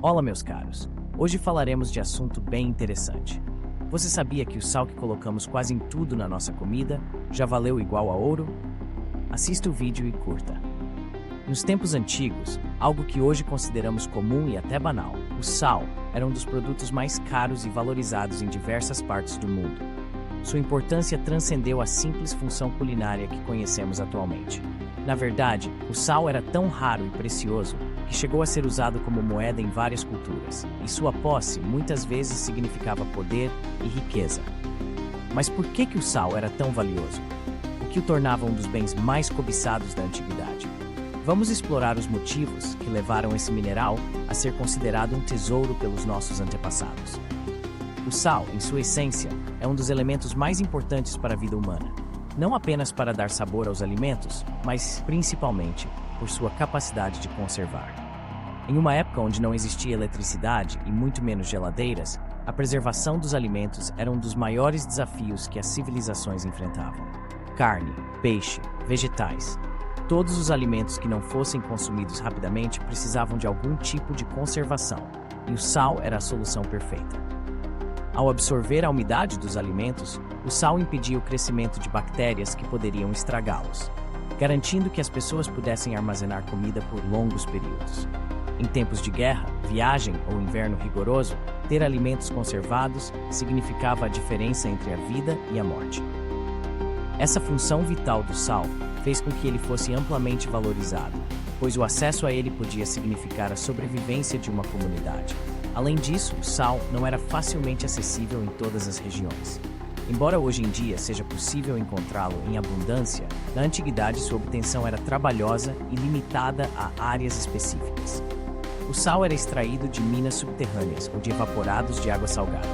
Olá, meus caros. Hoje falaremos de assunto bem interessante. Você sabia que o sal que colocamos quase em tudo na nossa comida já valeu igual a ouro? Assista o vídeo e curta. Nos tempos antigos, algo que hoje consideramos comum e até banal, o sal era um dos produtos mais caros e valorizados em diversas partes do mundo. Sua importância transcendeu a simples função culinária que conhecemos atualmente. Na verdade, o sal era tão raro e precioso que chegou a ser usado como moeda em várias culturas, e sua posse muitas vezes significava poder e riqueza. Mas por que o sal era tão valioso? O que o tornava um dos bens mais cobiçados da antiguidade? Vamos explorar os motivos que levaram esse mineral a ser considerado um tesouro pelos nossos antepassados. O sal, em sua essência, é um dos elementos mais importantes para a vida humana, não apenas para dar sabor aos alimentos, mas principalmente por sua capacidade de conservar. Em uma época onde não existia eletricidade e muito menos geladeiras, a preservação dos alimentos era um dos maiores desafios que as civilizações enfrentavam. Carne, peixe, vegetais. Todos os alimentos que não fossem consumidos rapidamente precisavam de algum tipo de conservação, e o sal era a solução perfeita. Ao absorver a umidade dos alimentos, o sal impedia o crescimento de bactérias que poderiam estragá-los, garantindo que as pessoas pudessem armazenar comida por longos períodos. Em tempos de guerra, viagem ou inverno rigoroso, ter alimentos conservados significava a diferença entre a vida e a morte. Essa função vital do sal fez com que ele fosse amplamente valorizado, pois o acesso a ele podia significar a sobrevivência de uma comunidade. Além disso, o sal não era facilmente acessível em todas as regiões. Embora hoje em dia seja possível encontrá-lo em abundância, na antiguidade sua obtenção era trabalhosa e limitada a áreas específicas. O sal era extraído de minas subterrâneas ou de evaporados de água salgada.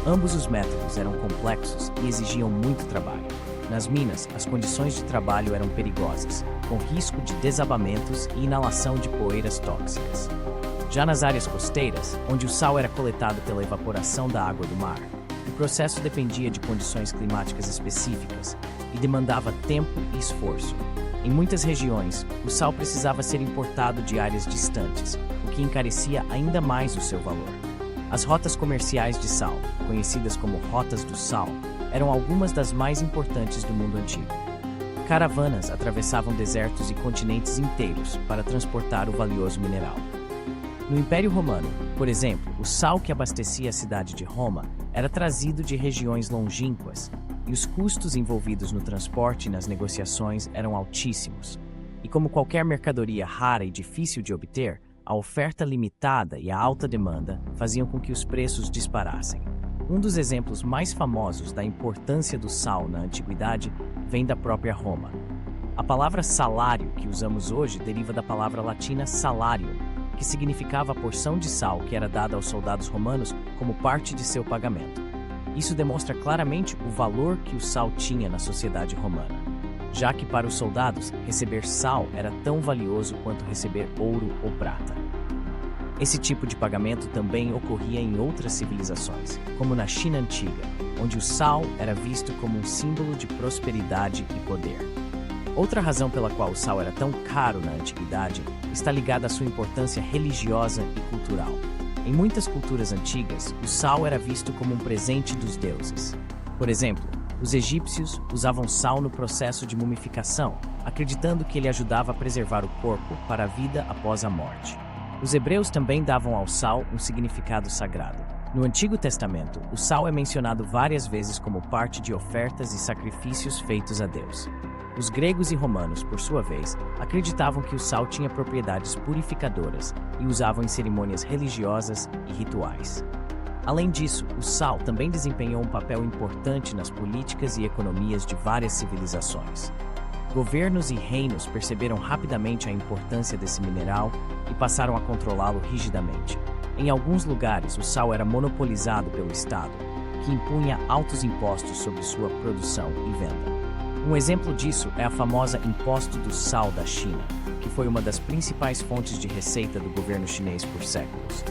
Ambos os métodos eram complexos e exigiam muito trabalho. Nas minas, as condições de trabalho eram perigosas, com risco de desabamentos e inalação de poeiras tóxicas. Já nas áreas costeiras, onde o sal era coletado pela evaporação da água do mar, o processo dependia de condições climáticas específicas e demandava tempo e esforço. Em muitas regiões, o sal precisava ser importado de áreas distantes, o que encarecia ainda mais o seu valor. As rotas comerciais de sal, conhecidas como Rotas do Sal, eram algumas das mais importantes do mundo antigo. Caravanas atravessavam desertos e continentes inteiros para transportar o valioso mineral. No Império Romano, por exemplo, o sal que abastecia a cidade de Roma era trazido de regiões longínquas, e os custos envolvidos no transporte e nas negociações eram altíssimos. E como qualquer mercadoria rara e difícil de obter, a oferta limitada e a alta demanda faziam com que os preços disparassem. Um dos exemplos mais famosos da importância do sal na antiguidade vem da própria Roma. A palavra salário que usamos hoje deriva da palavra latina salarium, que significava a porção de sal que era dada aos soldados romanos como parte de seu pagamento. Isso demonstra claramente o valor que o sal tinha na sociedade romana, já que para os soldados, receber sal era tão valioso quanto receber ouro ou prata. Esse tipo de pagamento também ocorria em outras civilizações, como na China antiga, onde o sal era visto como um símbolo de prosperidade e poder. Outra razão pela qual o sal era tão caro na antiguidade está ligada à sua importância religiosa e cultural. Em muitas culturas antigas, o sal era visto como um presente dos deuses. Por exemplo, os egípcios usavam sal no processo de mumificação, acreditando que ele ajudava a preservar o corpo para a vida após a morte. Os hebreus também davam ao sal um significado sagrado. No Antigo Testamento, o sal é mencionado várias vezes como parte de ofertas e sacrifícios feitos a Deus. Os gregos e romanos, por sua vez, acreditavam que o sal tinha propriedades purificadoras e usavam em cerimônias religiosas e rituais. Além disso, o sal também desempenhou um papel importante nas políticas e economias de várias civilizações. Governos e reinos perceberam rapidamente a importância desse mineral e passaram a controlá-lo rigidamente. Em alguns lugares, o sal era monopolizado pelo Estado, que impunha altos impostos sobre sua produção e venda. Um exemplo disso é a famosa Imposto do Sal da China, que foi uma das principais fontes de receita do governo chinês por séculos.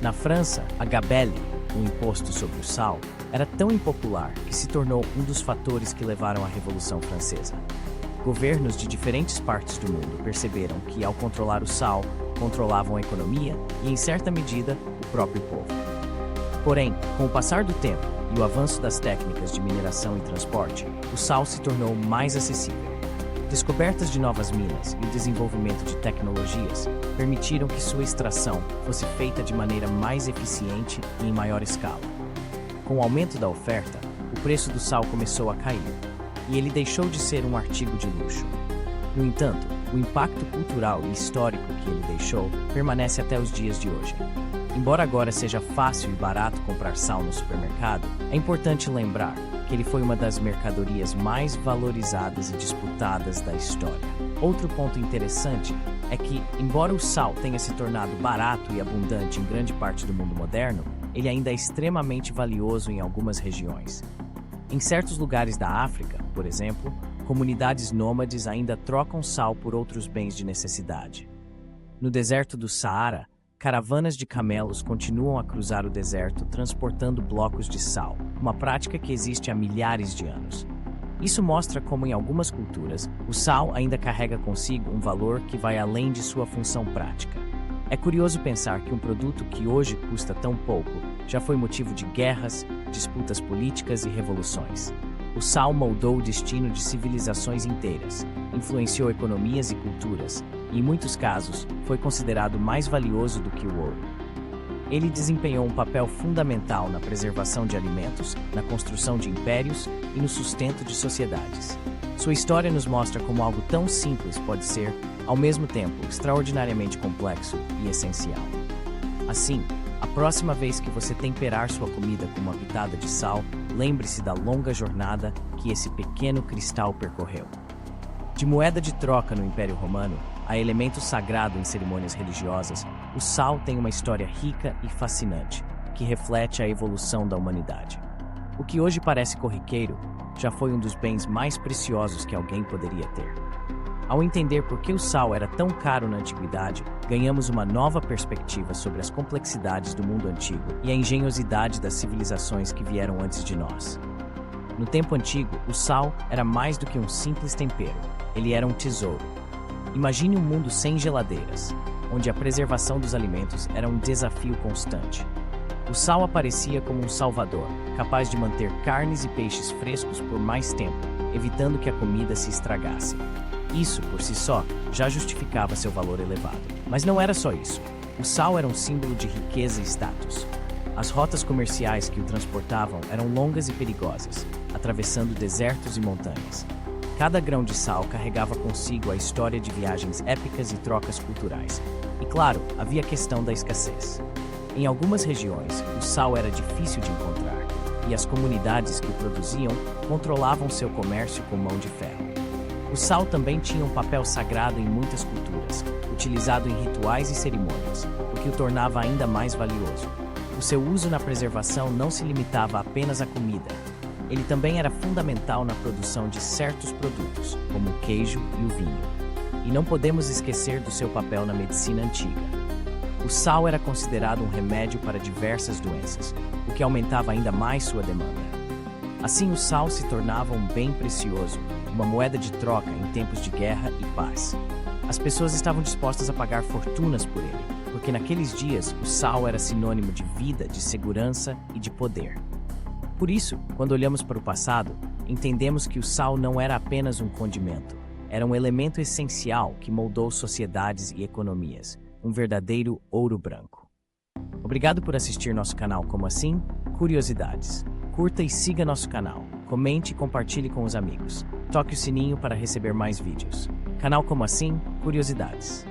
Na França, a gabelle, o imposto sobre o sal, era tão impopular que se tornou um dos fatores que levaram à Revolução Francesa. Governos de diferentes partes do mundo perceberam que, ao controlar o sal, controlavam a economia e, em certa medida, o próprio povo. Porém, com o passar do tempo e o avanço das técnicas de mineração e transporte, o sal se tornou mais acessível. Descobertas de novas minas e o desenvolvimento de tecnologias permitiram que sua extração fosse feita de maneira mais eficiente e em maior escala. Com o aumento da oferta, o preço do sal começou a cair, e ele deixou de ser um artigo de luxo. No entanto, o impacto cultural e histórico que ele deixou permanece até os dias de hoje. Embora agora seja fácil e barato comprar sal no supermercado, é importante lembrar que ele foi uma das mercadorias mais valorizadas e disputadas da história. Outro ponto interessante é que, embora o sal tenha se tornado barato e abundante em grande parte do mundo moderno, ele ainda é extremamente valioso em algumas regiões. Em certos lugares da África, por exemplo, comunidades nômades ainda trocam sal por outros bens de necessidade. No deserto do Saara, caravanas de camelos continuam a cruzar o deserto transportando blocos de sal, uma prática que existe há milhares de anos. Isso mostra como, em algumas culturas, o sal ainda carrega consigo um valor que vai além de sua função prática. É curioso pensar que um produto que hoje custa tão pouco já foi motivo de guerras, disputas políticas e revoluções. O sal moldou o destino de civilizações inteiras, influenciou economias e culturas, e, em muitos casos, foi considerado mais valioso do que o ouro. Ele desempenhou um papel fundamental na preservação de alimentos, na construção de impérios e no sustento de sociedades. Sua história nos mostra como algo tão simples pode ser, ao mesmo tempo, extraordinariamente complexo e essencial. Assim, a próxima vez que você temperar sua comida com uma pitada de sal, lembre-se da longa jornada que esse pequeno cristal percorreu. De moeda de troca no Império Romano a elemento sagrado em cerimônias religiosas, o sal tem uma história rica e fascinante, que reflete a evolução da humanidade. O que hoje parece corriqueiro já foi um dos bens mais preciosos que alguém poderia ter. Ao entender por que o sal era tão caro na antiguidade, ganhamos uma nova perspectiva sobre as complexidades do mundo antigo e a engenhosidade das civilizações que vieram antes de nós. No tempo antigo, o sal era mais do que um simples tempero, ele era um tesouro. Imagine um mundo sem geladeiras, onde a preservação dos alimentos era um desafio constante. O sal aparecia como um salvador, capaz de manter carnes e peixes frescos por mais tempo, evitando que a comida se estragasse. Isso, por si só, já justificava seu valor elevado. Mas não era só isso. O sal era um símbolo de riqueza e status. As rotas comerciais que o transportavam eram longas e perigosas, atravessando desertos e montanhas. Cada grão de sal carregava consigo a história de viagens épicas e trocas culturais. E claro, havia a questão da escassez. Em algumas regiões, o sal era difícil de encontrar, e as comunidades que o produziam controlavam seu comércio com mão de ferro. O sal também tinha um papel sagrado em muitas culturas, utilizado em rituais e cerimônias, o que o tornava ainda mais valioso. O seu uso na preservação não se limitava apenas à comida. Ele também era fundamental na produção de certos produtos, como o queijo e o vinho. E não podemos esquecer do seu papel na medicina antiga. O sal era considerado um remédio para diversas doenças, o que aumentava ainda mais sua demanda. Assim, o sal se tornava um bem precioso, uma moeda de troca em tempos de guerra e paz. As pessoas estavam dispostas a pagar fortunas por ele, porque naqueles dias o sal era sinônimo de vida, de segurança e de poder. Por isso, quando olhamos para o passado, entendemos que o sal não era apenas um condimento, era um elemento essencial que moldou sociedades e economias, um verdadeiro ouro branco. Obrigado por assistir nosso canal Como Assim? Curiosidades. Curta e siga nosso canal, comente e compartilhe com os amigos. Toque o sininho para receber mais vídeos. Canal Como Assim? Curiosidades.